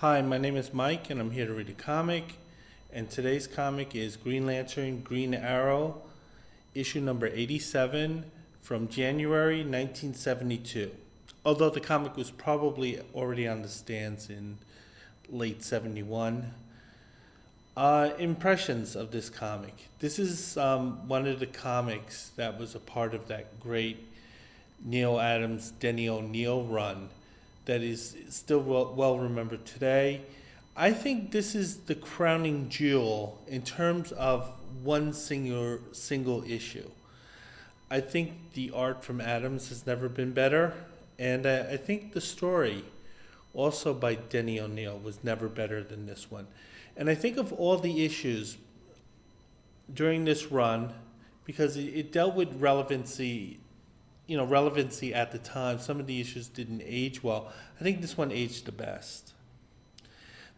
Hi, my name is Mike, and I'm here to read a comic. And today's comic is Green Lantern Green Arrow, issue number 87 from January 1972. Although the comic was probably already on the stands in late 71. Impressions of this comic. This is one of the comics that was a part of that great Neal Adams, Denny O'Neil run that is still well remembered today. I think this is the crowning jewel in terms of one single issue. I think the art from Adams has never been better, and I think the story, also by Denny O'Neil, was never better than this one. And I think of all the issues during this run, because it dealt with relevancy at the time. Some of the issues didn't age well. I think this one aged the best.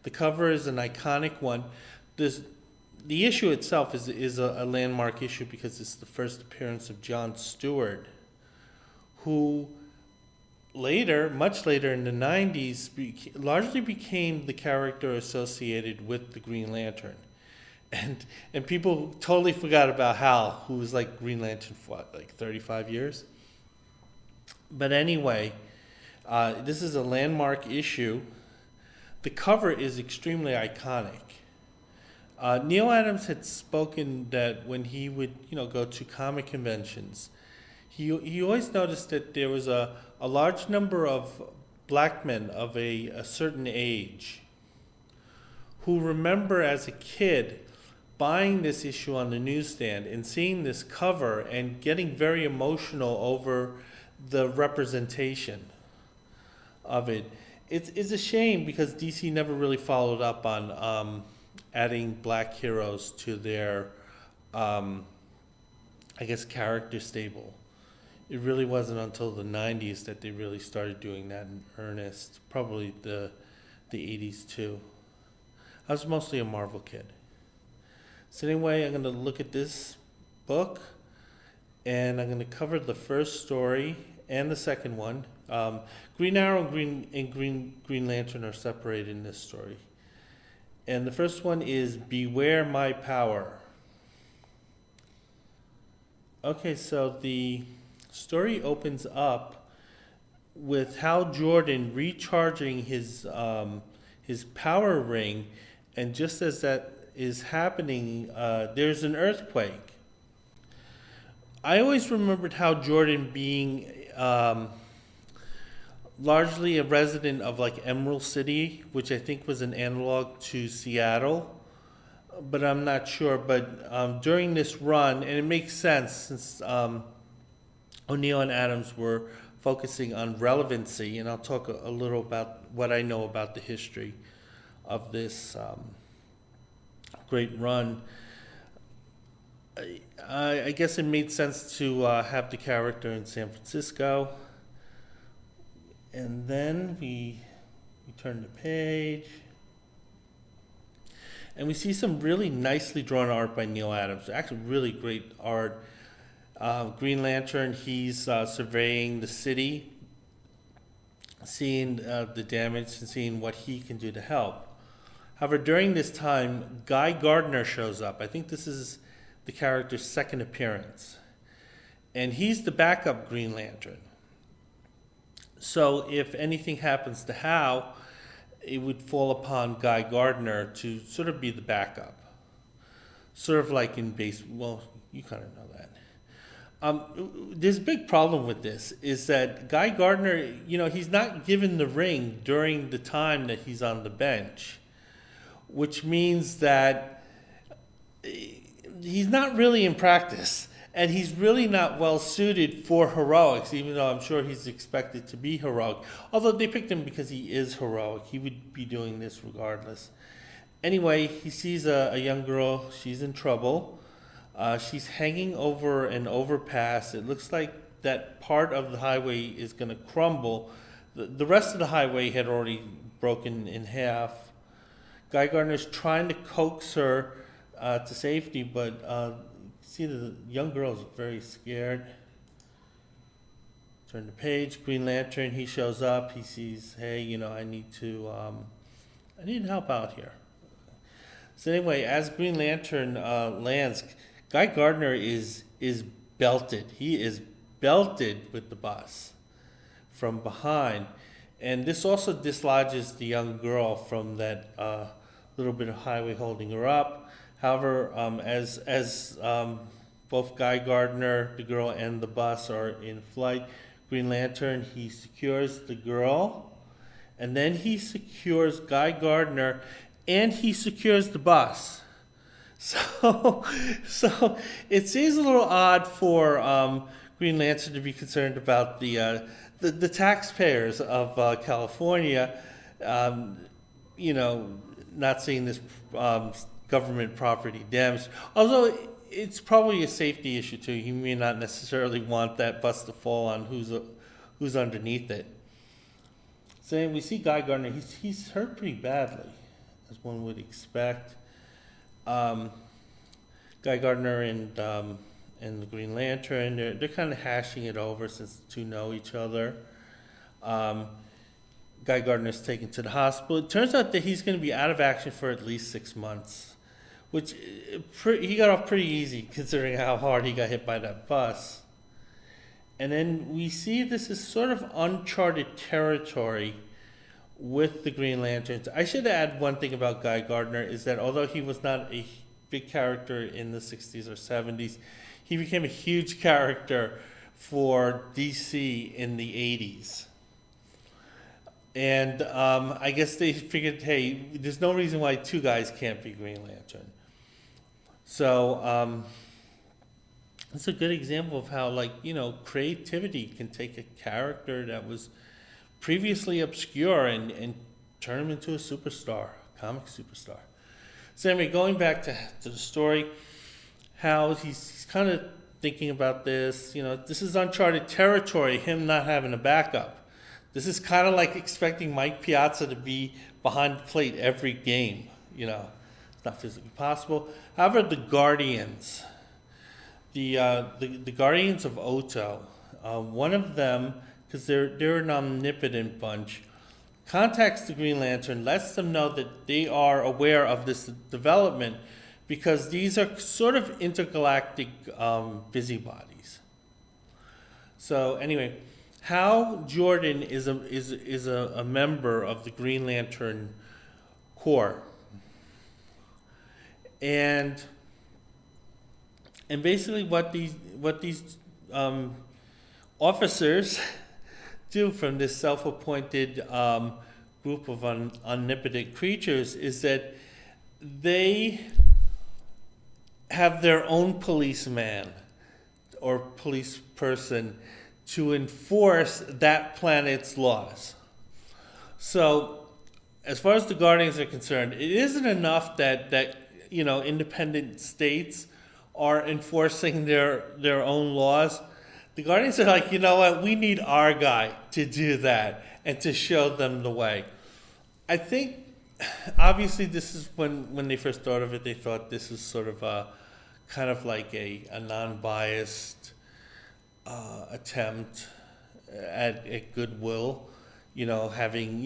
The cover is an iconic one. The issue itself is a landmark issue because it's the first appearance of John Stewart, who much later in the 90s, largely became the character associated with the Green Lantern. And people totally forgot about Hal, who was like Green Lantern for like 35 years? But anyway, this is a landmark issue. The cover is extremely iconic. Neal Adams had spoken that when he would, go to comic conventions, he always noticed that there was a large number of black men of a certain age who remember as a kid buying this issue on the newsstand and seeing this cover and getting very emotional over the representation of it. It's a shame because DC never really followed up on adding black heroes to their, character stable. It really wasn't until the 90s that they really started doing that in earnest, probably the 80s too. I was mostly a Marvel kid. So anyway, I'm going to look at this book, and I'm going to cover the first story and the second one. Green Arrow and Green Lantern are separated in this story. And the first one is Beware My Power. Okay, so the story opens up with Hal Jordan recharging his power ring, and just as that is happening, there's an earthquake. I always remembered Hal Jordan being largely a resident of like Emerald City, which I think was an analog to Seattle, but I'm not sure. But during this run, and it makes sense since O'Neil and Adams were focusing on relevancy, and I'll talk a little about what I know about the history of this great run. I guess it made sense to have the character in San Francisco. And then we turn the page. And we see some really nicely drawn art by Neal Adams. Actually, really great art. Green Lantern, he's surveying the city, seeing the damage and seeing what he can do to help. However, during this time, Guy Gardner shows up. I think this is the character's second appearance. And he's the backup Green Lantern. So if anything happens to Hal, it would fall upon Guy Gardner to sort of be the backup. Sort of like in well, you kind of know that. There's a big problem with this, is that Guy Gardner, he's not given the ring during the time that he's on the bench, which means that he's not really in practice, and he's really not well suited for heroics, even though I'm sure he's expected to be heroic. Although they picked him because he is heroic. He would be doing this regardless. Anyway, he sees a young girl. She's in trouble. She's hanging over an overpass. It looks like that part of the highway is going to crumble. The rest of the highway had already broken in half. Guy Gardner's trying to coax her to safety, but see the young girl is very scared. Turn the page. Green Lantern, he shows up. He sees, hey, I need to I need help out here. So anyway, as Green Lantern lands, Guy Gardner is belted. He is belted with the bus from behind. And this also dislodges the young girl from that little bit of highway holding her up. However, as both Guy Gardner, the girl, and the bus are in flight, Green Lantern, he secures the girl, and then he secures Guy Gardner, and he secures the bus. So it seems a little odd for Green Lantern to be concerned about the taxpayers of California, not seeing this government property damaged. Although it's probably a safety issue too. He may not necessarily want that bus to fall on who's underneath it. So we see Guy Gardner. He's hurt pretty badly, as one would expect. Guy Gardner and the Green Lantern, they're kind of hashing it over since the two know each other. Guy Gardner's taken to the hospital. It turns out that he's going to be out of action for at least 6 months, which he got off pretty easy considering how hard he got hit by that bus. And then we see this is sort of uncharted territory with the Green Lanterns. I should add one thing about Guy Gardner is that although he was not a big character in the 60s or 70s, he became a huge character for DC in the 80s. And I guess they figured, hey, there's no reason why two guys can't be Green Lantern. So it's a good example of how, creativity can take a character that was previously obscure and turn him into a superstar, comic superstar. So anyway, going back to the story, how he's kind of thinking about this. This is uncharted territory, him not having a backup. This is kind of like expecting Mike Piazza to be behind the plate every game. It's not physically possible. However, the Guardians, the Guardians of Oto, one of them, because they're an omnipotent bunch, contacts the Green Lantern, lets them know that they are aware of this development because these are sort of intergalactic busybodies. So anyway, Hal Jordan is a member of the Green Lantern Corps, and basically what these officers do from this self-appointed group of omnipotent creatures is that they have their own policeman or police person to enforce that planet's laws. So, as far as the Guardians are concerned, it isn't enough that independent states are enforcing their own laws. The Guardians are like, you know what, we need our guy to do that and to show them the way. I think, obviously, this is when they first thought of it, they thought this is sort of kind of like a non-biased attempt at goodwill, having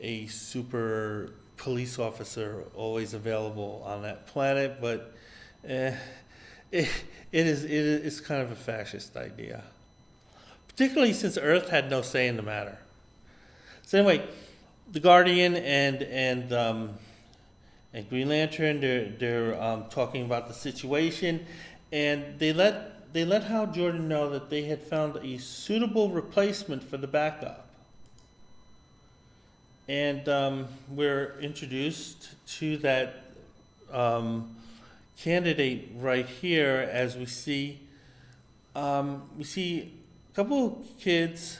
a super police officer always available on that planet, but it is kind of a fascist idea, particularly since Earth had no say in the matter. So anyway, the Guardian and Green Lantern, they're talking about the situation, and they let Hal Jordan know that they had found a suitable replacement for the backup. And we're introduced to that candidate right here as we see a couple kids,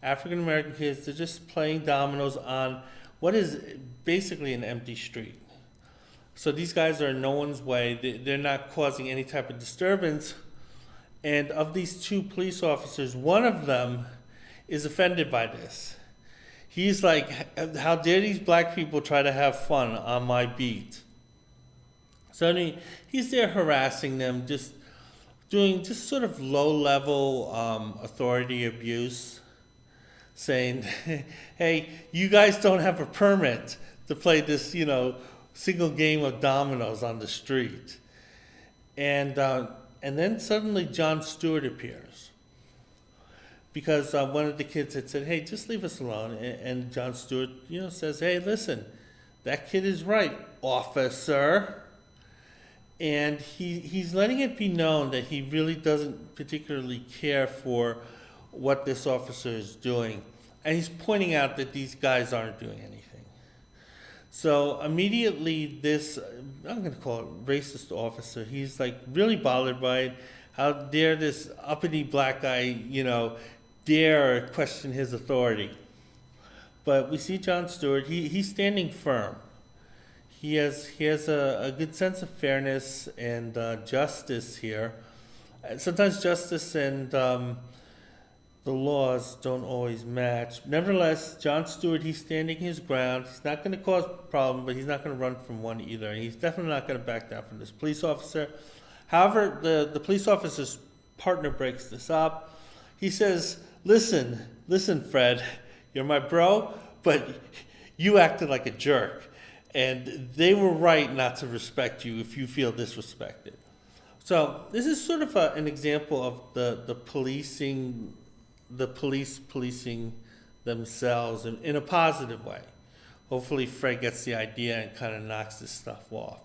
African American kids, they're just playing dominoes on what is basically an empty street. So these guys are in no one's way. They're not causing any type of disturbance. And of these two police officers, one of them is offended by this. He's like, how dare these black people try to have fun on my beat? So he's there harassing them, just doing sort of low-level authority abuse. saying, hey, you guys don't have a permit to play this, single game of dominoes on the street. And then suddenly John Stewart appears. Because one of the kids had said, hey, just leave us alone. And John Stewart, says, hey, listen, that kid is right, officer. And he's letting it be known that he really doesn't particularly care for what this officer is doing. And he's pointing out that these guys aren't doing anything. So immediately this, I'm going to call it racist officer, he's like really bothered by it. How dare this uppity black guy, dare question his authority. But we see John Stewart, he's standing firm. He has a good sense of fairness and justice here. Sometimes justice and the laws don't always match. Nevertheless, John Stewart, he's standing his ground. He's not going to cause a problem, but he's not going to run from one either. And he's definitely not going to back down from this police officer. However, the police officer's partner breaks this up. He says, listen, Fred, you're my bro, but you acted like a jerk. And they were right not to respect you if you feel disrespected. So this is sort of an example of the policing, the police policing themselves in a positive way. Hopefully Fred gets the idea and kind of knocks this stuff off.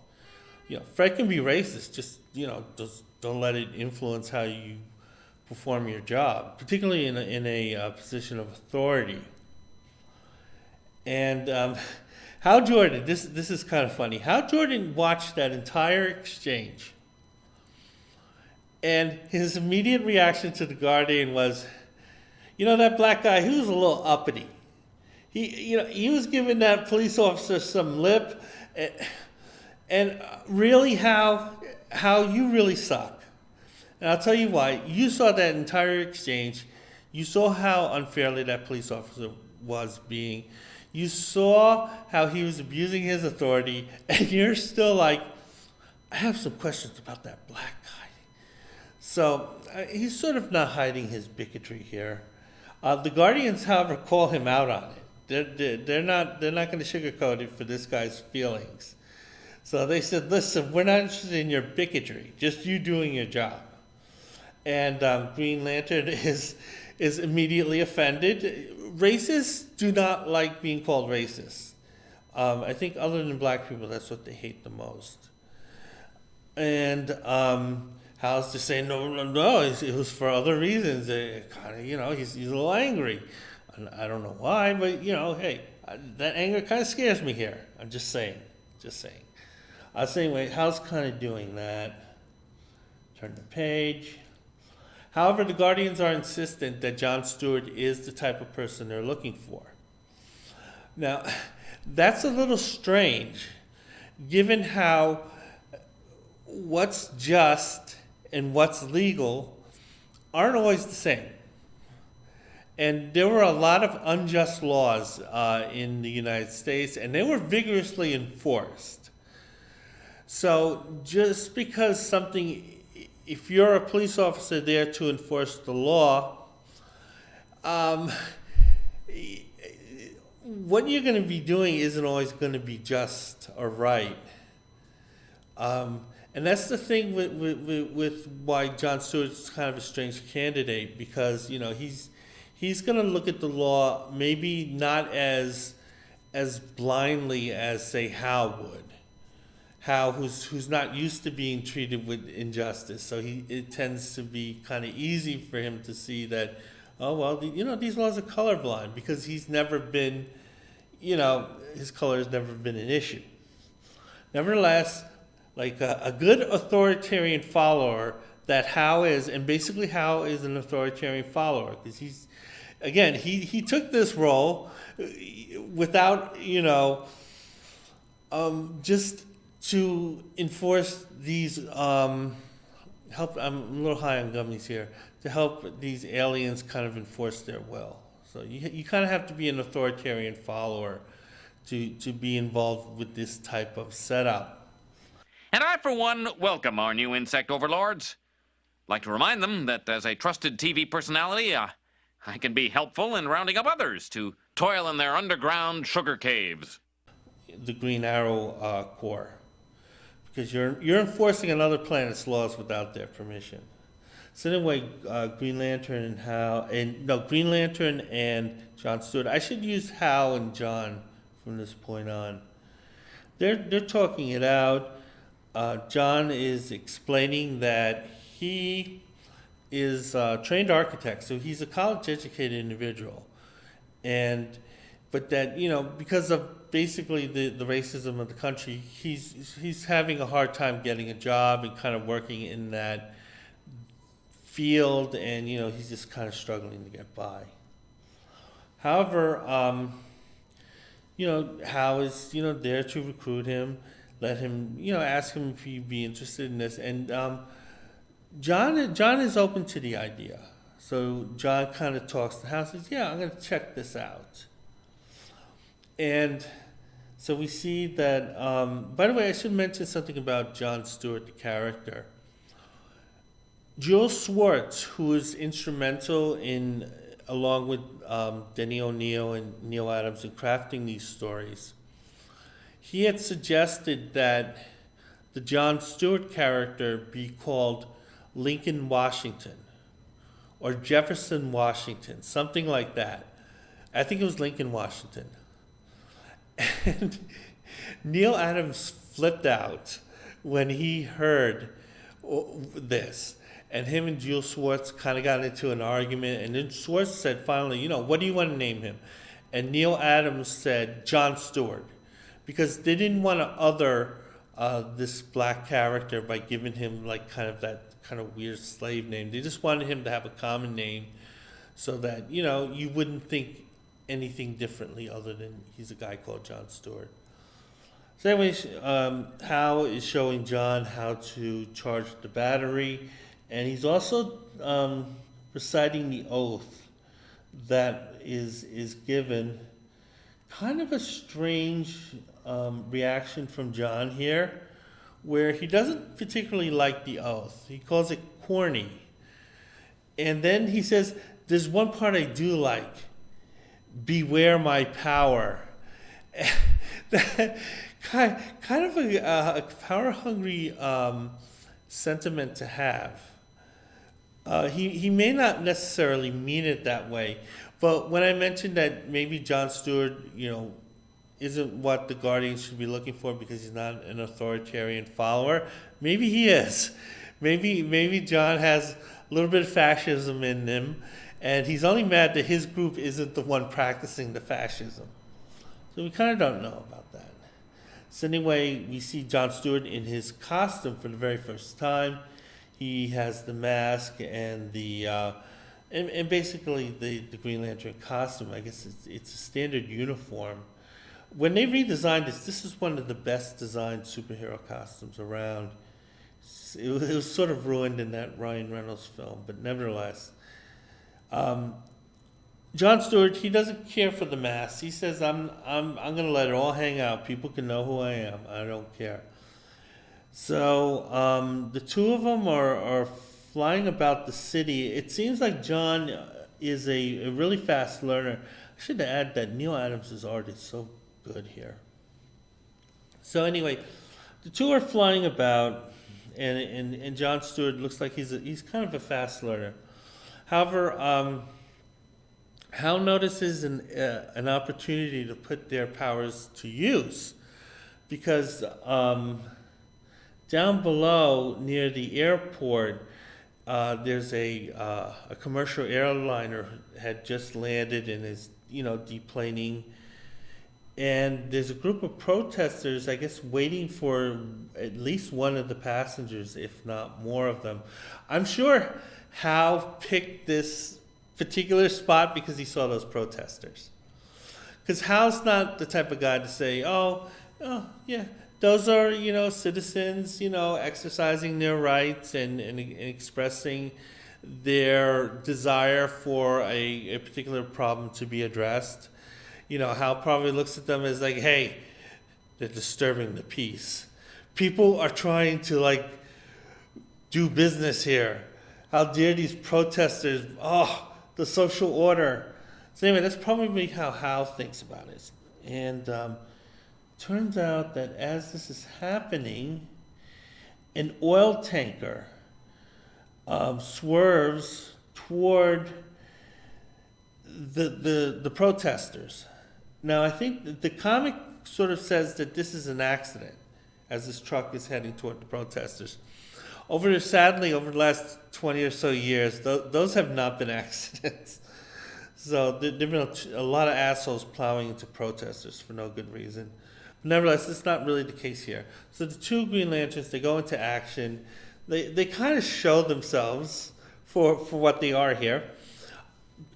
Fred can be racist, just don't let it influence how you perform your job, particularly in a position of authority. And Hal Jordan, this is kind of funny. Hal Jordan watched that entire exchange, and his immediate reaction to the Guardian was, that black guy, he was a little uppity. He was giving that police officer some lip, and really, how you really suck. And I'll tell you why. You saw that entire exchange. You saw how unfairly that police officer was being. You saw how he was abusing his authority, and you're still like, I have some questions about that black guy. So he's sort of not hiding his bigotry here. The Guardians, however, call him out on it. They're not going to sugarcoat it for this guy's feelings. So they said, listen, we're not interested in your bigotry, just you doing your job. And Green Lantern is immediately offended. Racists do not like being called racist. I think other than black people, that's what they hate the most. And Hal's just saying, no, it was for other reasons. He's a little angry. I don't know why, but, hey, that anger kind of scares me here. I'm just saying. I was saying, wait, Hal's kind of doing that. Turn the page. However, the Guardians are insistent that John Stewart is the type of person they're looking for. Now, that's a little strange, given how what's just and what's legal aren't always the same. And there were a lot of unjust laws in the United States, and they were vigorously enforced. So just because something, if you're a police officer there to enforce the law, what you're going to be doing isn't always going to be just or right. And that's the thing with why John Stewart's kind of a strange candidate, because he's going to look at the law maybe not as blindly as, say, Hal would. Hal, who's not used to being treated with injustice, so it tends to be kind of easy for him to see that, these laws are colorblind, because he's never been, his color has never been an issue. Nevertheless, like a good authoritarian follower that Hal is, and basically Hal is an authoritarian follower, because he took this role without, just to enforce these, I'm a little high on gummies here, to help these aliens kind of enforce their will. So you kind of have to be an authoritarian follower to be involved with this type of setup. And I, for one, welcome our new insect overlords. I'd like to remind them that as a trusted TV personality, I can be helpful in rounding up others to toil in their underground sugar caves. The Green Arrow Corps, because you're enforcing another planet's laws without their permission. So anyway, Green Lantern and John Stewart. I should use Hal and John from this point on. They're talking it out. John is explaining that he is a trained architect, so he's a college-educated individual, but that because of basically the racism of the country, he's having a hard time getting a job and kind of working in that field, and he's just kind of struggling to get by. However, Hal is there to recruit him, let him ask him if he'd be interested in this, and John is open to the idea. So John kind of talks to Hal, says, "Yeah, I'm going to check this out." And so we see that. By the way, I should mention something about John Stewart, the character. Jules Swartz, who is instrumental in, along with Denny O'Neil and Neal Adams, in crafting these stories, he had suggested that the John Stewart character be called Lincoln Washington or Jefferson Washington, something like that. I think it was Lincoln Washington. And Neal Adams flipped out when he heard this. And him and Jules Swartz kind of got into an argument. And then Swartz said finally, what do you want to name him? And Neal Adams said John Stewart, because they didn't want to other this black character by giving him like kind of that kind of weird slave name. They just wanted him to have a common name so that, you wouldn't think anything differently other than he's a guy called John Stewart. So anyways, Hal is showing John how to charge the battery, and he's also reciting the oath that is given. Kind of a strange reaction from John here, where he doesn't particularly like the oath. He calls it corny. And then he says, "There's one part I do like. Beware my power." That kind of a power-hungry sentiment to have. He may not necessarily mean it that way, but when I mentioned that maybe John Stewart, isn't what the Guardians should be looking for because he's not an authoritarian follower, maybe he is. Maybe John has a little bit of fascism in him, and he's only mad that his group isn't the one practicing the fascism. So we kind of don't know about that. So anyway, we see John Stewart in his costume for the very first time. He has the mask and and basically the Green Lantern costume. I guess it's a standard uniform. When they redesigned this is one of the best designed superhero costumes around. It was sort of ruined in that Ryan Reynolds film, but nevertheless. John Stewart, he doesn't care for the mask. He says, I'm going to let it all hang out. People can know who I am. I don't care. So the two of them are flying about the city. It seems like John is a really fast learner. I should add that Neal Adams' art is so good here. So anyway, the two are flying about, and John Stewart looks like he's kind of a fast learner. However, Hal notices an opportunity to put their powers to use, because down below near the airport, there's a commercial airliner had just landed and is deplaning, and there's a group of protesters, I guess, waiting for at least one of the passengers, if not more of them. I'm sure Hal picked this particular spot because he saw those protesters. Because Hal's not the type of guy to say, oh yeah, those are, citizens, exercising their rights and expressing their desire for a particular problem to be addressed. Hal probably looks at them as like, hey, they're disturbing the peace. People are trying to, do business here. How dare these protesters, the social order. So anyway, that's probably how Hal thinks about it. And turns out that as this is happening, an oil tanker swerves toward the protesters. Now, I think the comic sort of says that this is an accident as this truck is heading toward the protesters. Sadly, over the last 20 or so years, those have not been accidents. So there have been a lot of assholes plowing into protesters for no good reason. But nevertheless, it's not really the case here. So the two Green Lanterns, they go into action. They kind of show themselves for what they are here.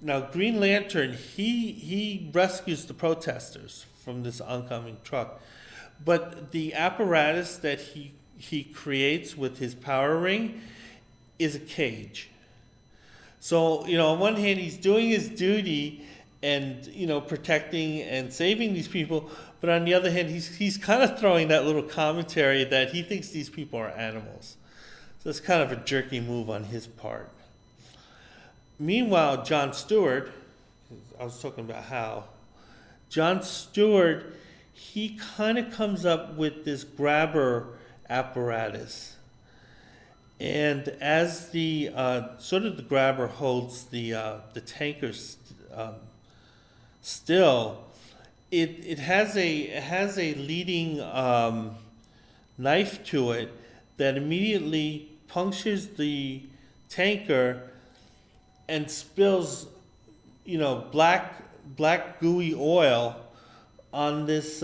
Now, Green Lantern, he rescues the protesters from this oncoming truck. But the apparatus that he creates with his power ring is a cage. So, on one hand, he's doing his duty and, protecting and saving these people. But on the other hand, he's kind of throwing that little commentary that he thinks these people are animals. So it's kind of a jerky move on his part. Meanwhile, John Stewart, I was talking about Hal, John Stewart, he kind of comes up with this grabber apparatus. And as the the grabber holds the tanker still, it has a leading knife to it that immediately punctures the tanker and spills, black gooey oil on this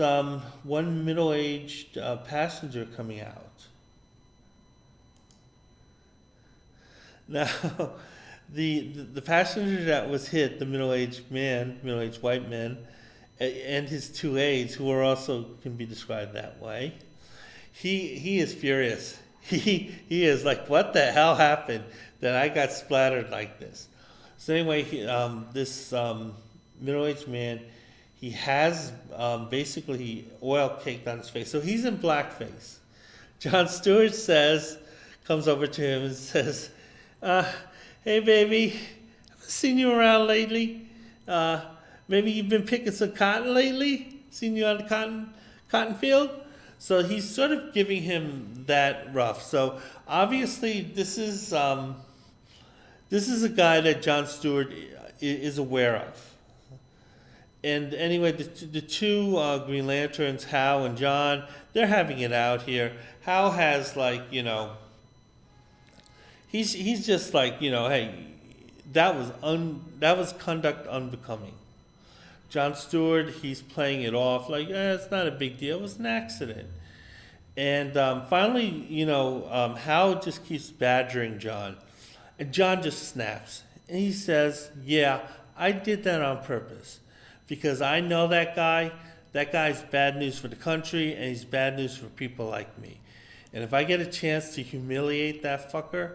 one middle-aged passenger coming out. Now, the passenger that was hit, the middle-aged white man, and his two aides, who are also can be described that way, he is furious. He is like, what the hell happened that I got splattered like this? So anyway, this middle-aged man, he has basically oil caked on his face. So he's in blackface. John Stewart comes over to him and says, hey baby, haven't seen you around lately. Maybe you've been picking some cotton lately? Seen you on the cotton field? So he's sort of giving him that rough. So obviously this is a guy that John Stewart is aware of. And anyway, the two Green Lanterns, Hal and John, they're having it out here. Hal has he's just like, hey, that was conduct unbecoming. John Stewart, he's playing it off like, it's not a big deal. It was an accident. And finally, Hal just keeps badgering John. And John just snaps. And he says, yeah, I did that on purpose. Because I know that guy. That guy's bad news for the country, and he's bad news for people like me. And if I get a chance to humiliate that fucker,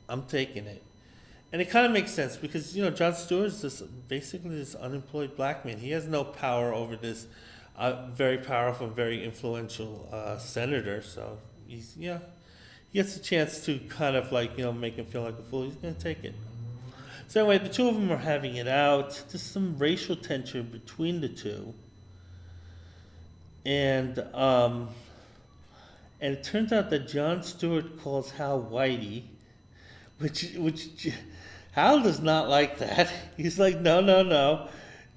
I'm taking it. And it kind of makes sense because, John Stewart is basically this unemployed black man. He has no power over this very powerful, very influential senator. So he gets a chance to kind of make him feel like a fool. He's going to take it. So anyway, the two of them are having it out. There's some racial tension between the two. And it turns out that John Stewart calls Hal Whitey, which Hal does not like that. He's like, no,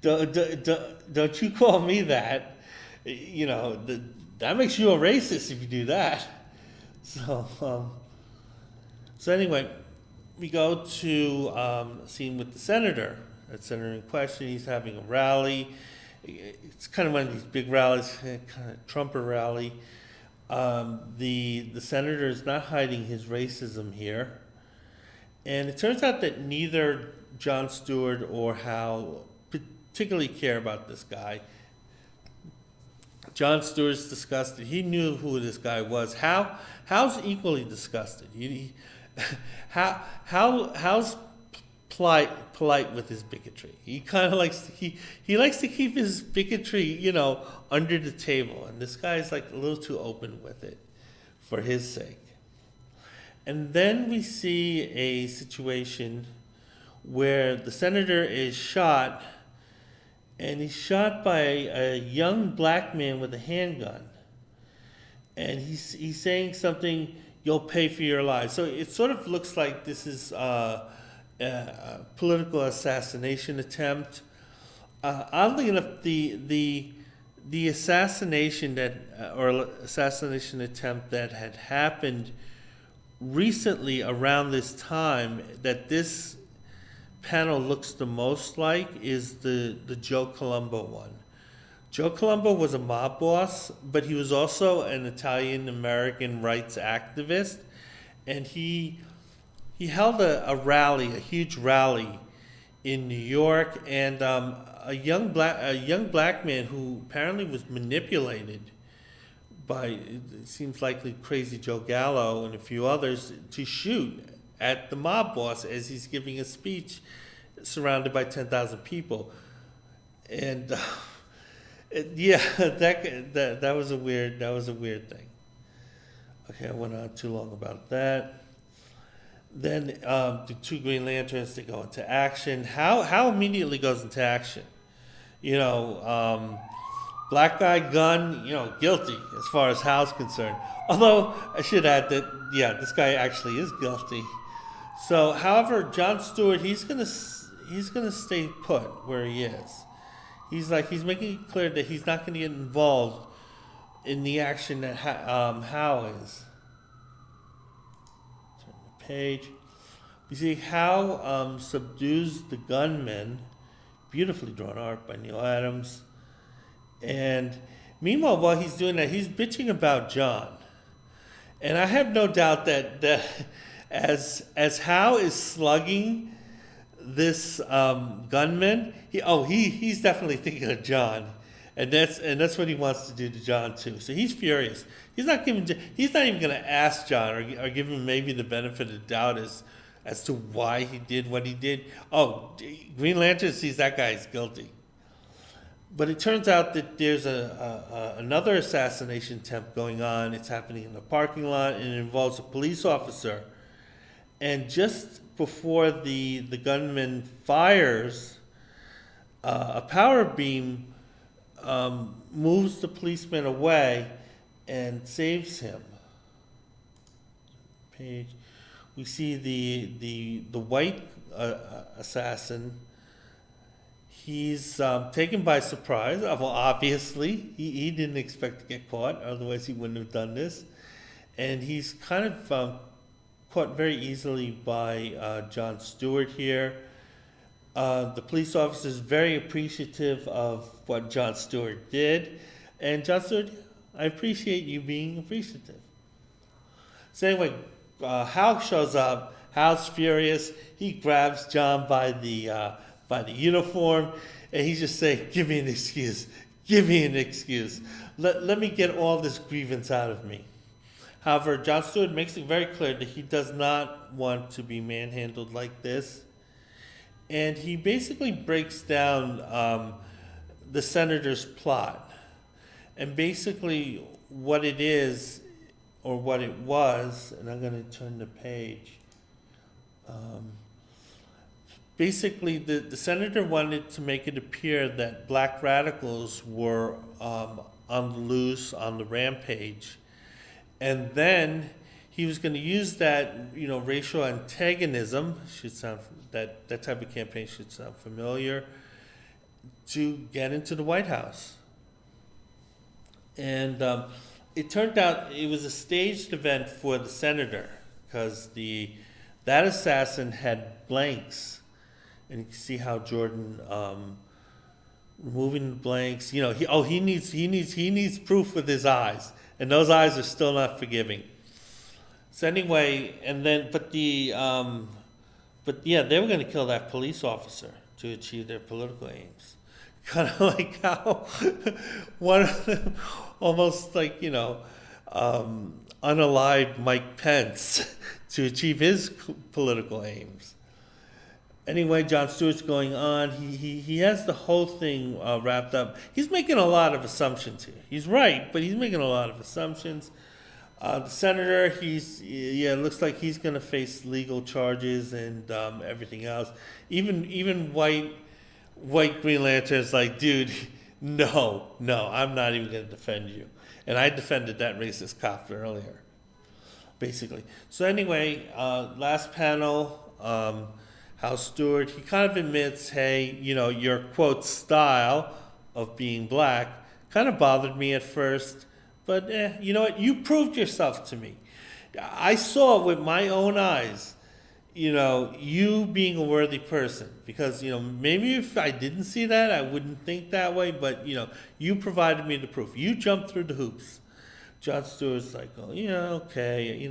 don't you call me that. That makes you a racist if you do that. So anyway, we go to a scene with the senator. That senator in question, he's having a rally. It's kind of one of these big rallies, kind of Trumper rally. The senator is not hiding his racism here. And it turns out that neither John Stewart or Hal particularly care about this guy. John Stewart's disgusted. He knew who this guy was. Hal's equally disgusted. Hal's polite with his bigotry. He kind of likes to keep his bigotry, under the table. And this guy's like a little too open with it for his sake. And then we see a situation where the senator is shot, and he's shot by a young black man with a handgun. And he's saying something, "You'll pay for your lives." So it sort of looks like this is a political assassination attempt. Oddly enough, the assassination assassination attempt that had happened recently around this time that this panel looks the most like is the Joe Colombo one. Joe Colombo was a mob boss, but he was also an Italian-American rights activist, and he held a rally, a huge rally in New York, and a young black man who apparently was manipulated by, it seems likely, Crazy Joe Gallo and a few others to shoot at the mob boss as he's giving a speech surrounded by 10,000 people. And that was a weird thing. Okay, I went on too long about that. Then the two Green Lanterns, they go into action. How immediately goes into action? Black guy, gun, guilty as far as Hal's concerned. Although I should add that, this guy actually is guilty. So, however, John Stewart, he's gonna stay put where he is. He's making it clear that he's not gonna get involved in the action that Hal is. Turn the page. We see Hal subdues the gunman. Beautifully drawn art by Neal Adams. And meanwhile, while he's doing that, he's bitching about John. And I have no doubt that as Hal is slugging this gunman, he's definitely thinking of John, and that's what he wants to do to John too. So he's furious. He's not even going to ask John or give him maybe the benefit of the doubt as to why he did what he did. Oh, Green Lantern sees that guy is guilty. But it turns out that there's another assassination attempt going on. It's happening in the parking lot, and it involves a police officer. And just before the gunman fires, a power beam moves the policeman away and saves him. Page. We see the white assassin. He's taken by surprise. Well, obviously, he didn't expect to get caught. Otherwise, he wouldn't have done this. And he's kind of caught very easily by John Stewart here. The police officer is very appreciative of what John Stewart did. And John Stewart, I appreciate you being appreciative. So anyway, Hal shows up. Hal's furious. He grabs John by the uniform, and he's just saying, "Give me an excuse. Give me an excuse. Let me get all this grievance out of me." However, John Stewart makes it very clear that he does not want to be manhandled like this. And he basically breaks down the senator's plot. And basically what it is, or what it was, and I'm going to turn the page. Basically, the senator wanted to make it appear that black radicals were on the loose, on the rampage. And then he was going to use that, racial antagonism, that type of campaign should sound familiar, to get into the White House. And it turned out it was a staged event for the senator, because that assassin had blanks. And you can see how Jordan removing the blanks. He needs proof with his eyes, and those eyes are still not forgiving. So anyway, they were going to kill that police officer to achieve their political aims. Kind of like how one of them, almost like unalived Mike Pence to achieve his political aims. Anyway, John Stewart's going on. He has the whole thing wrapped up. He's making a lot of assumptions here. He's right, but he's making a lot of assumptions. The senator, it looks like he's going to face legal charges and everything else. Even white Green Lantern's like, dude, no, I'm not even going to defend you. And I defended that racist cop earlier, basically. So anyway, last panel, Hal Stewart, he kind of admits, hey, your quote style of being black kind of bothered me at first. But you know what? You proved yourself to me. I saw with my own eyes, you being a worthy person. Because, maybe if I didn't see that, I wouldn't think that way. But, you provided me the proof. You jumped through the hoops. John Stewart's like, oh, yeah, okay.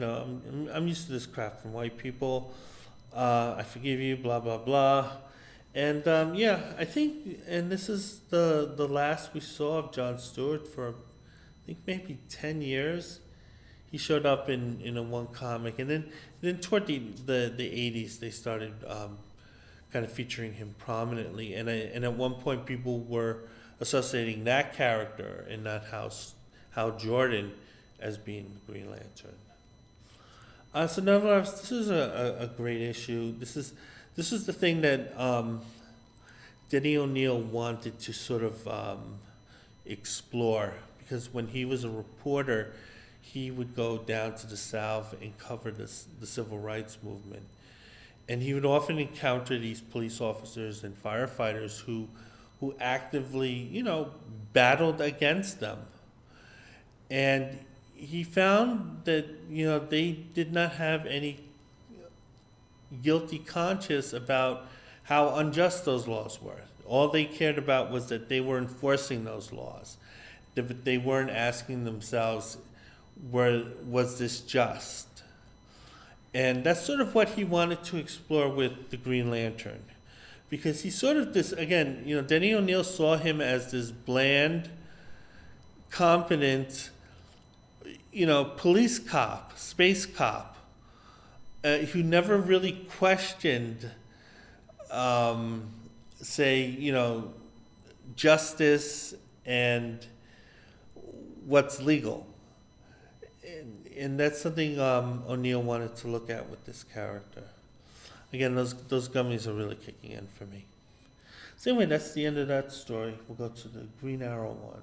I'm used to this crap from white people. I forgive you, blah, blah, blah. And, I think, and this is the last we saw of John Stewart for, I think maybe 10 years. He showed up in a one comic, and then toward the 80s they started kind of featuring him prominently, and at one point people were associating that character in that house, Hal Jordan, as being the Green Lantern. So nevertheless, this is a great issue. This is the thing that Denny O'Neil wanted to sort of explore. Because when he was a reporter, he would go down to the South and cover the civil rights movement. And he would often encounter these police officers and firefighters who actively, battled against them. And he found that, they did not have any guilty conscience about how unjust those laws were. All they cared about was that they were enforcing those laws. They weren't asking themselves, was this just? And that's sort of what he wanted to explore with the Green Lantern. Because he sort of Denny O'Neil saw him as this bland, competent, police cop, space cop, who never really questioned, justice and what's legal. And that's something O'Neil wanted to look at with this character. Again, those gummies are really kicking in for me. So anyway, that's the end of that story. We'll go to the Green Arrow one.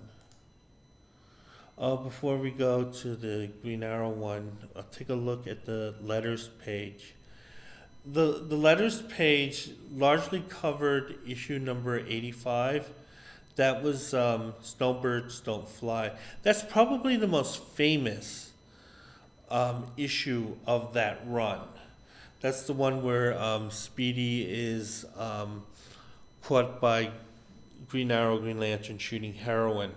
Before we go to the Green Arrow one, I'll take a look at the letters page. The letters page largely covered issue number 85. That was Snowbirds Don't Fly. That's probably the most famous issue of that run. That's the one where Speedy is caught by Green Arrow, Green Lantern shooting heroin.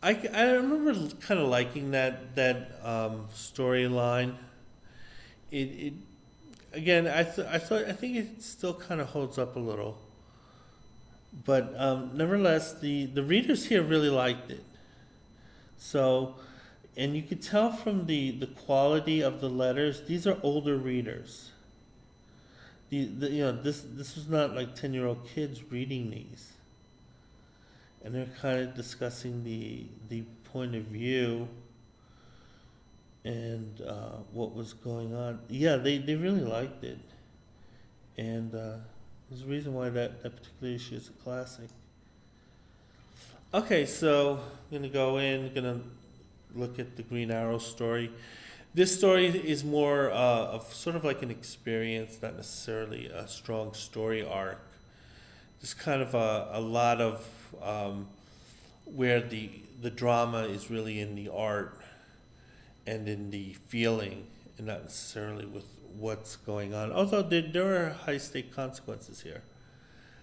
I remember kind of liking that storyline. It again, I think it still kind of holds up a little. But nevertheless, the readers here really liked it. So, and you could tell from the quality of the letters, these are older readers. This was not like 10-year-old kids reading these. And they're kind of discussing the point of view and what was going on. Yeah, they really liked it. And there's a reason why that particular issue is a classic. Okay, so I'm going to look at the Green Arrow story. This story is more of sort of like an experience, not necessarily a strong story arc. There's kind of a lot of where the drama is really in the art and in the feeling, and not necessarily with what's going on. Although there are high-stake consequences here.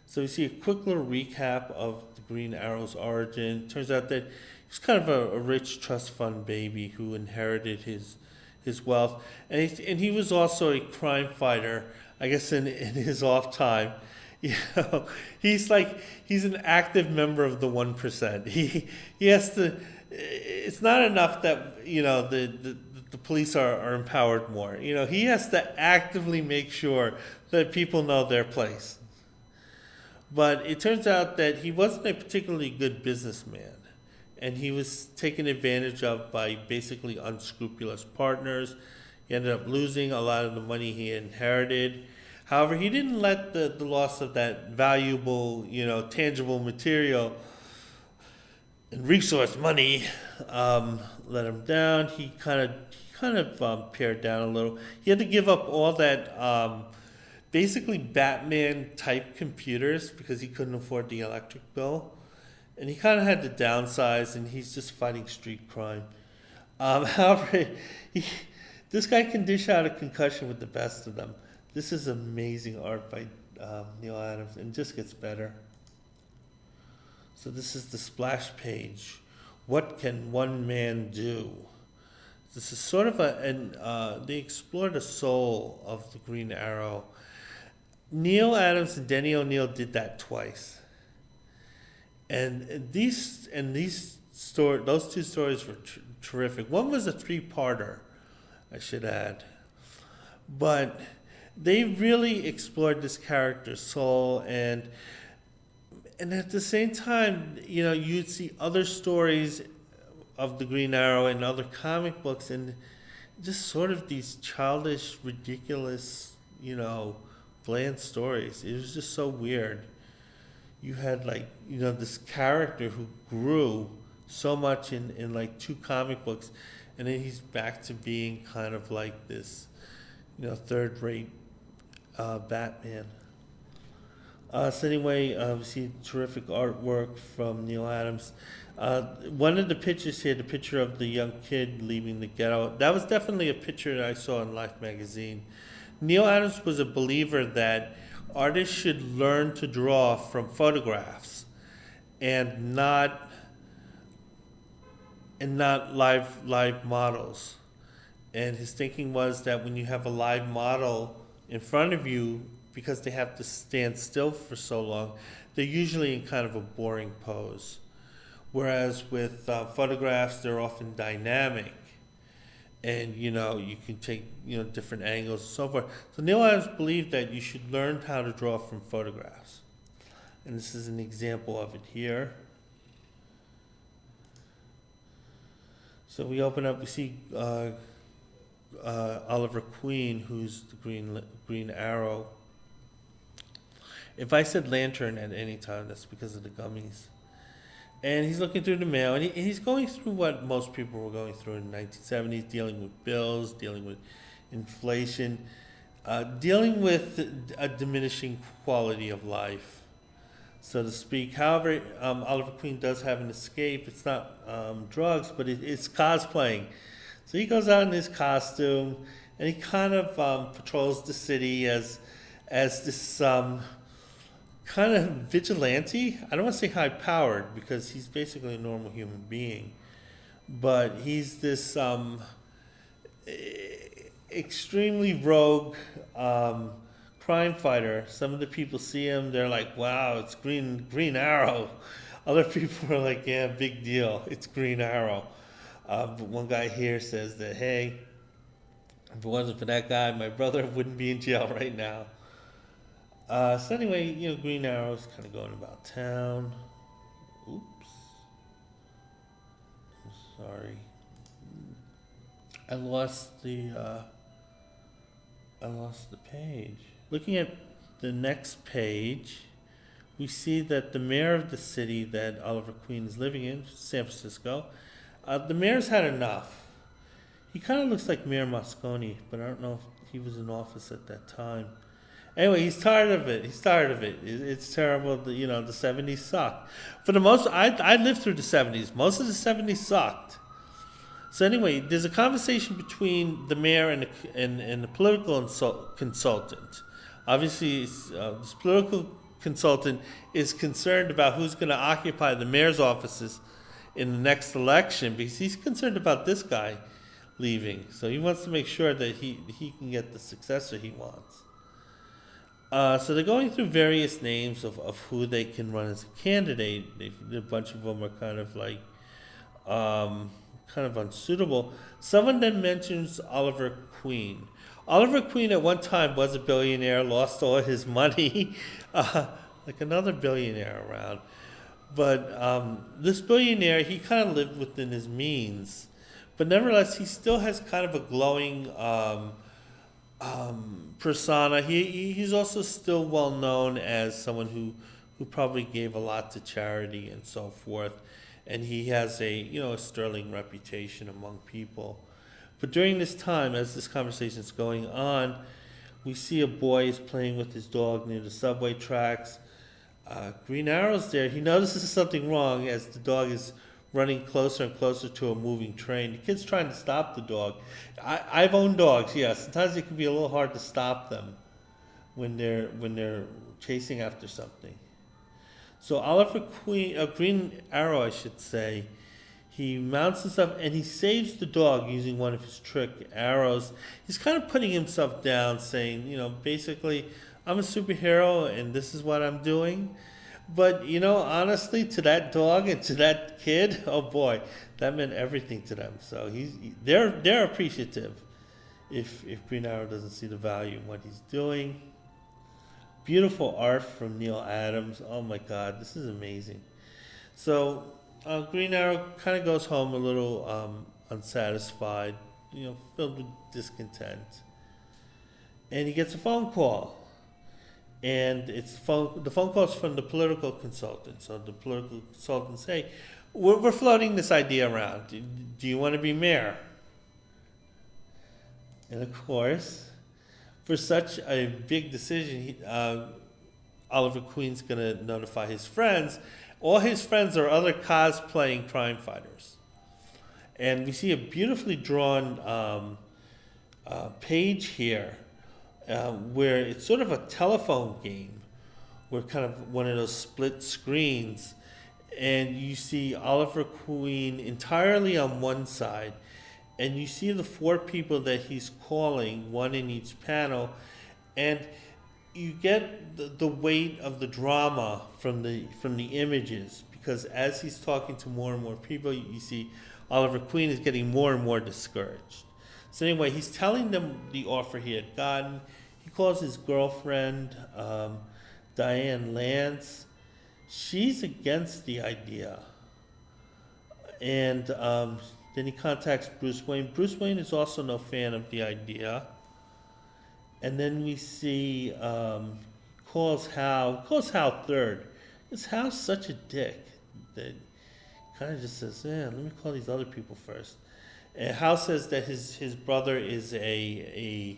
So we see a quick little recap of the Green Arrow's origin. Turns out that he's kind of a rich trust fund baby who inherited his wealth, and he was also a crime fighter, I guess, in his off time. He's an active member of the 1%. He has to. It's not enough that the police are empowered more. He has to actively make sure that people know their place. But it turns out that he wasn't a particularly good businessman. and he was taken advantage of by basically unscrupulous partners. He ended up losing a lot of the money he inherited. However, he didn't let the loss of that valuable, tangible material and resource money let him down. He kind of pared down a little. He had to give up all that basically Batman type computers because he couldn't afford the electric bill, and he kind of had to downsize. And he's just fighting street crime. However, this guy can dish out a concussion with the best of them. This is amazing art by Neal Adams, and just gets better. So this is the splash page. What can one man do? This is sort of they explored the soul of the Green Arrow. Neal Adams and Denny O'Neil did that twice. And those two stories were terrific. One was a 3-parter, I should add. But they really explored this character's soul, and at the same time, you'd see other stories of the Green Arrow in other comic books, and just sort of these childish, ridiculous, bland stories. It was just so weird. You had this character who grew so much in like 2 comic books, and then he's back to being kind of like this, third-rate Batman. So anyway, we see terrific artwork from Neal Adams. One of the pictures here, the picture of the young kid leaving the ghetto, that was definitely a picture that I saw in Life magazine. Neal Adams was a believer that artists should learn to draw from photographs and not live models. And his thinking was that when you have a live model in front of you, because they have to stand still for so long, they're usually in kind of a boring pose. Whereas with photographs, they're often dynamic, and you can take different angles and so forth. So Neal Adams believed that you should learn how to draw from photographs, and this is an example of it here. So we open up, we see Oliver Queen, who's the Green Arrow. If I said lantern at any time, that's because of the gummies. And he's looking through the mail, and he's going through what most people were going through in the 1970s, dealing with bills, dealing with inflation, dealing with a diminishing quality of life, so to speak. However, Oliver Queen does have an escape. It's not drugs, but it's cosplaying. So he goes out in his costume, and he kind of patrols the city as this kind of vigilante. I don't want to say high powered, because he's basically a normal human being, but he's this extremely rogue crime fighter. Some of the people see him, they're like, wow, it's Green Arrow. Other people are like, yeah, big deal, it's Green Arrow. But one guy here says that, hey, if it wasn't for that guy, my brother wouldn't be in jail right now. So anyway, Green Arrow's kind of going about town. Oops. I'm sorry. I lost the page. Looking at the next page, we see that the mayor of the city that Oliver Queen is living in, San Francisco, the mayor's had enough. He kind of looks like Mayor Moscone, but I don't know if he was in office at that time. Anyway, he's tired of it. It's terrible. The 70s sucked. For the most, I lived through the 70s. Most of the 70s sucked. So anyway, there's a conversation between the mayor and the political consultant. Obviously, this political consultant is concerned about who's going to occupy the mayor's offices in the next election, because he's concerned about this guy leaving. So he wants to make sure that he can get the successor he wants. So they're going through various names of who they can run as a candidate. A bunch of them are kind of like kind of unsuitable. Someone then mentions Oliver Queen. Oliver Queen at one time was a billionaire, lost all his money, like another billionaire around. But this billionaire, he kind of lived within his means, but nevertheless, he still has kind of a glowing persona. He's also still well known as someone who probably gave a lot to charity and so forth, and he has a sterling reputation among people. But during this time, as this conversation is going on, we see a boy is playing with his dog near the subway tracks. Green Arrow's there. He notices something wrong as the dog is running closer and closer to a moving train. The kid's trying to stop the dog. I've owned dogs. Yeah, sometimes it can be a little hard to stop them when they're chasing after something. So Green Arrow, I should say, he mounts himself and he saves the dog using one of his trick arrows. He's kind of putting himself down, saying, basically, I'm a superhero and this is what I'm doing. But, honestly, to that dog and to that kid, oh boy, that meant everything to them. So they're appreciative if Green Arrow doesn't see the value in what he's doing. Beautiful art from Neal Adams. Oh my God, this is amazing. So Green Arrow kind of goes home a little unsatisfied, filled with discontent. And he gets a phone call. And the phone call is from the political consultant. So the political consultant say, we're floating this idea around. Do you want to be mayor? And of course, for such a big decision, Oliver Queen's going to notify his friends. All his friends are other cosplaying crime fighters. And we see a beautifully drawn page here where it's sort of a telephone game. We're kind of one of those split screens. And you see Oliver Queen entirely on one side. And you see the four people that he's calling, one in each panel. And you get the weight of the drama from the images, because as he's talking to more and more people, you see Oliver Queen is getting more and more discouraged. So anyway, he's telling them the offer he had gotten. He calls his girlfriend, Diane Lance. She's against the idea. And then he contacts Bruce Wayne. Bruce Wayne is also no fan of the idea. And then we see calls Hal third. Is Hal such a dick that kind of just says, let me call these other people first. And Hal says that his brother is a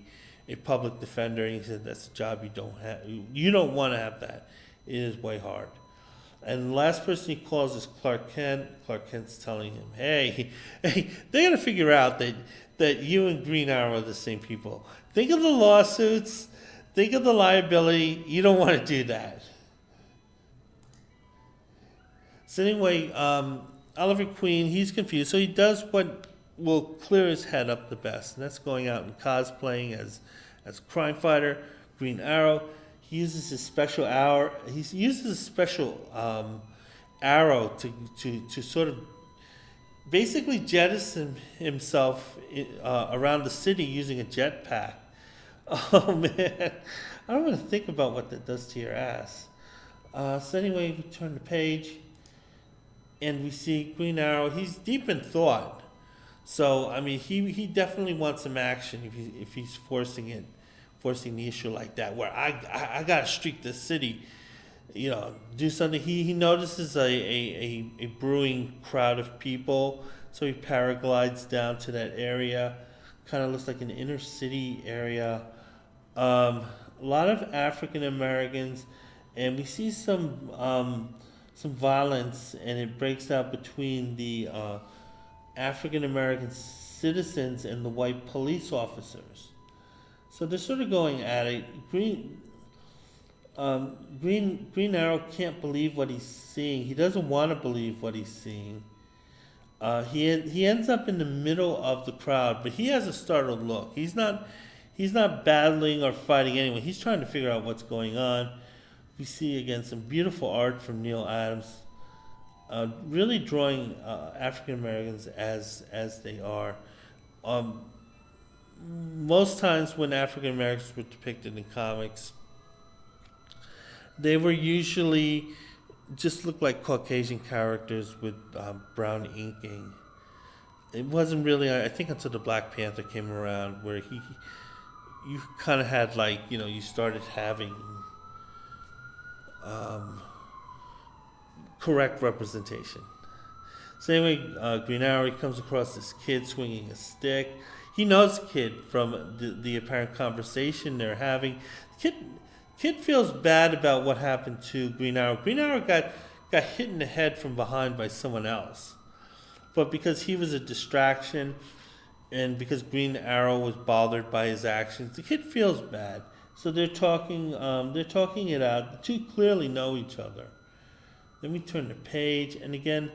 public defender, and he said that's a job you don't have. You don't want to have that. It is way hard. And the last person he calls is Clark Kent. Clark Kent's telling him, hey, they got to figure out that you and Green Arrow are the same people. Think of the lawsuits. Think of the liability. You don't want to do that. So anyway, Oliver Queen, he's confused. So he does what will clear his head up the best, and that's going out and cosplaying as a crime fighter. Green Arrow. He uses his special arrow. He uses a special arrow to sort of basically jettison himself around the city using a jetpack. Oh man, I don't want to think about what that does to your ass. So anyway, we turn the page, and we see Green Arrow. He's deep in thought. So I mean, he definitely wants some action if he's forcing the issue like that, where I gotta streak the city, do something. He notices a brewing crowd of people, so he paraglides down to that area. Kind of looks like an inner city area. A lot of African Americans, and we see some violence, and it breaks out between the African American citizens and the white police officers. So they're sort of going at it. Green Arrow can't believe what he's seeing. He doesn't want to believe what he's seeing. He ends up in the middle of the crowd, but he has a startled look. He's not battling or fighting anyone. He's trying to figure out what's going on. We see again some beautiful art from Neal Adams, really drawing African Americans as they are. Most times when African Americans were depicted in comics, they were usually just looked like Caucasian characters with brown inking. It wasn't really, I think, until the Black Panther came around where you kind of had like, you started having correct representation. Same way, Green Arrow, he comes across this kid swinging a stick. He knows the kid from the apparent conversation they're having. Kid feels bad about what happened to Green Arrow. Green Arrow got hit in the head from behind by someone else. But because he was a distraction and because Green Arrow was bothered by his actions, the kid feels bad. So they're talking it out. The two clearly know each other. Then we turn the page, and again,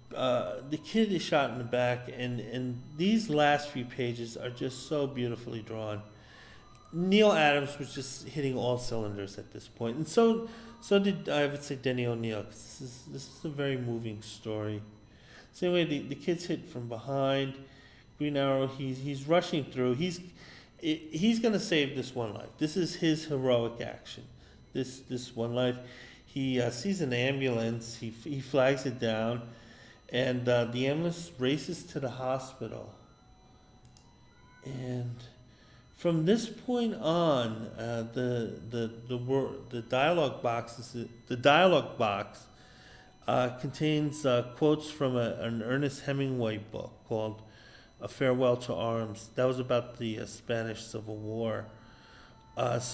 the kid is shot in the back, and these last few pages are just so beautifully drawn. Neal Adams was just hitting all cylinders at this point, and so did, I would say, Denny O'Neil. This is a very moving story. Same way, the kid's hit from behind. Green Arrow, he's rushing through. He's gonna save this one life. This is his heroic action. This one life. He sees an ambulance. He flags it down. And the ambulance races to the hospital. And from this point on, the dialogue box contains quotes from an Ernest Hemingway book called A Farewell to Arms. That was about the Spanish Civil War. Not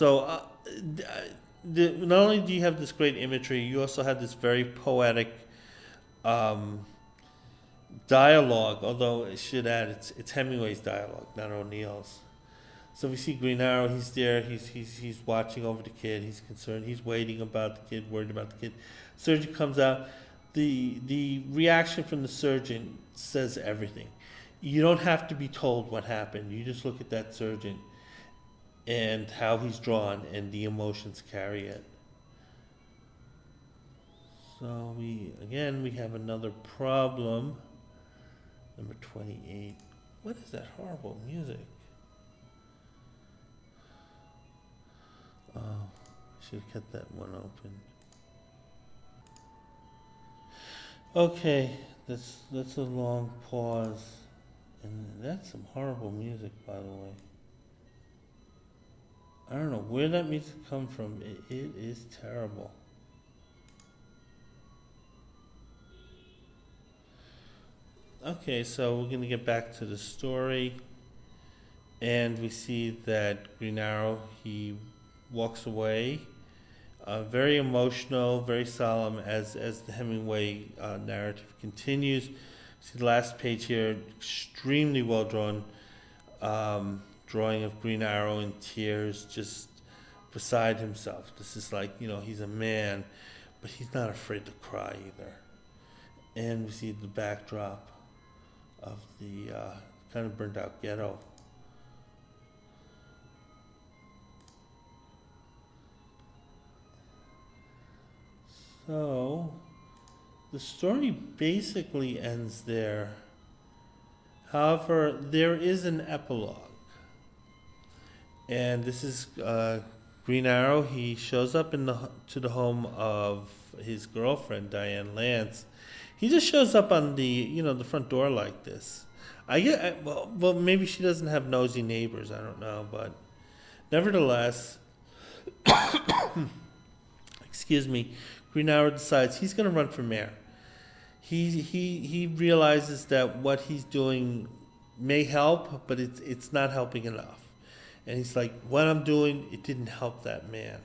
only do you have this great imagery, you also have this very poetic dialogue, although I should add it's Hemingway's dialogue, not O'Neill's. So we see Green Arrow, he's there, he's watching over the kid, he's concerned, he's waiting about the kid, worried about the kid. Surgeon comes out. The reaction from the surgeon says everything. You don't have to be told what happened. You just look at that surgeon and how he's drawn, and the emotions carry it. So we have another problem. Number 28. What is that horrible music? Oh, I should have kept that one open. Okay, that's a long pause. And that's some horrible music, by the way. I don't know where that music comes from. It is terrible. Okay, so we're going to get back to the story. And we see that Green Arrow, he walks away. Very emotional, very solemn as the Hemingway narrative continues. See the last page here, extremely well drawn drawing of Green Arrow in tears, just beside himself. This is like, he's a man, but he's not afraid to cry either. And we see the backdrop of the kind of burned out ghetto. So the story basically ends there. However, there is an epilogue. And this is Green Arrow. He shows up to the home of his girlfriend, Diane Lance. He just shows up on the front door like this. Well, maybe she doesn't have nosy neighbors. I don't know, but nevertheless, excuse me. Green Arrow decides he's going to run for mayor. He realizes that what he's doing may help, but it's not helping enough. And he's like, what I'm doing, it didn't help that man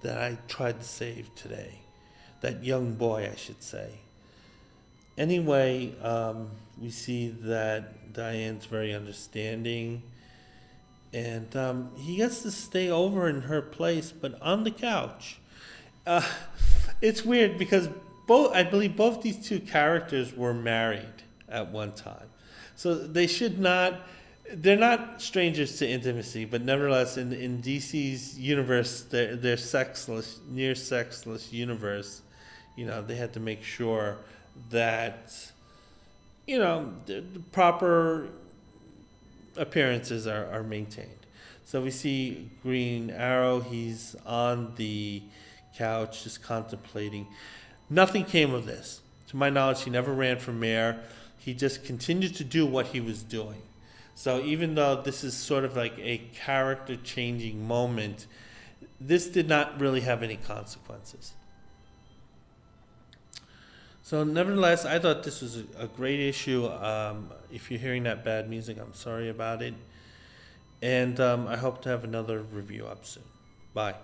that I tried to save today. That young boy, I should say. Anyway, we see that Diane's very understanding. And he gets to stay over in her place, but on the couch. It's weird because I believe both these two characters were married at one time. So they're not strangers to intimacy, but nevertheless in DC's universe, their sexless, near sexless universe, they had to make sure that, the proper appearances are maintained. So we see Green Arrow, he's on the couch just contemplating. Nothing came of this. To my knowledge, he never ran for mayor. He just continued to do what he was doing. So even though this is sort of like a character-changing moment, this did not really have any consequences. So nevertheless, I thought this was a great issue. If you're hearing that bad music, I'm sorry about it. And I hope to have another review up soon. Bye.